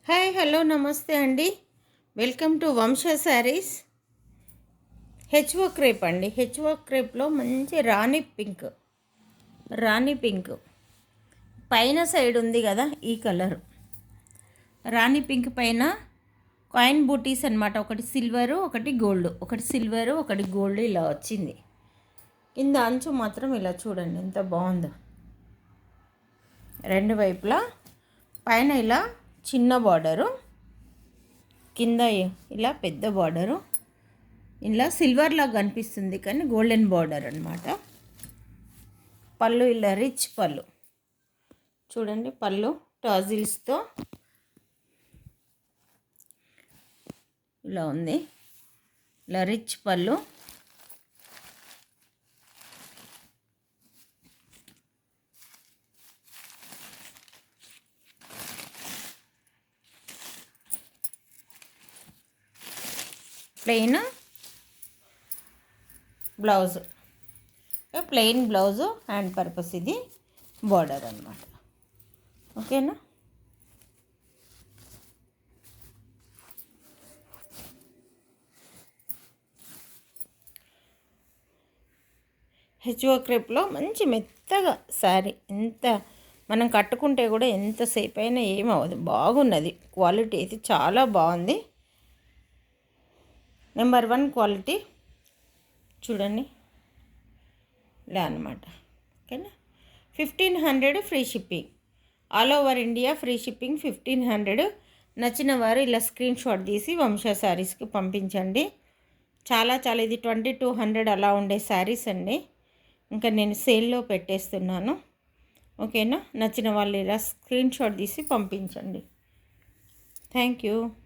Hi hello నమస్తే అండి. Welcome to వంశ శారీస్. హెచ్ఓ క్రేప్ అండి. హెచ్ఓ క్రేప్లో మంచి రాణి పింక్ పైన సైడ్ ఉంది కదా, ఈ కలర్ రాణి పింక్ పైన కాయిన్ బూటీస్ అనమాట. ఒకటి సిల్వరు, ఒకటి గోల్డ్, ఒకటి సిల్వరు, ఒకటి గోల్డ్ ఇలా వచ్చింది. కింద అంచు మాత్రం ఇలా చూడండి ఎంత బాగుందో. రెండు వైపులా పైన ఇలా చిన్న బార్డరు, కింద ఇలా పెద్ద బార్డరు, ఇలా సిల్వర్లా కనిపిస్తుంది కానీ గోల్డెన్ బార్డర్ అనమాట. పళ్ళు ఇలా రిచ్ పళ్ళు చూడండి. పళ్ళు టాజిల్స్తో ఇలా ఉంది. ఇలా రిచ్ పళ్ళు. Plain blouse, plain blouse, hand purpose ఇది బార్డర్ అనమాట. ఓకేనా. హెచ్ఓ క్రేప్లో మంచి మెత్తగా శారీ, ఎంత మనం కట్టుకుంటే కూడా ఎంతసేపు అయినా ఏమవ్వదు. బాగున్నది, క్వాలిటీ అయితే చాలా బాగుంది. నెంబర్ 1 క్వాలిటీ చూడండి ఇలా అనమాట. ఓకేనా. 1500 free shipping, all over India free shipping 1500. నచ్చిన వారు ఇలా స్క్రీన్ షాట్ తీసి వంశ శారీస్కి పంపించండి. చాలా ఇది 2200 అలా ఉండే శారీస్ అండి. ఇంకా నేను సేల్లో పెట్టేస్తున్నాను. ఓకేనా. నచ్చిన వాళ్ళు ఇలా స్క్రీన్ షాట్ తీసి పంపించండి. Thank you.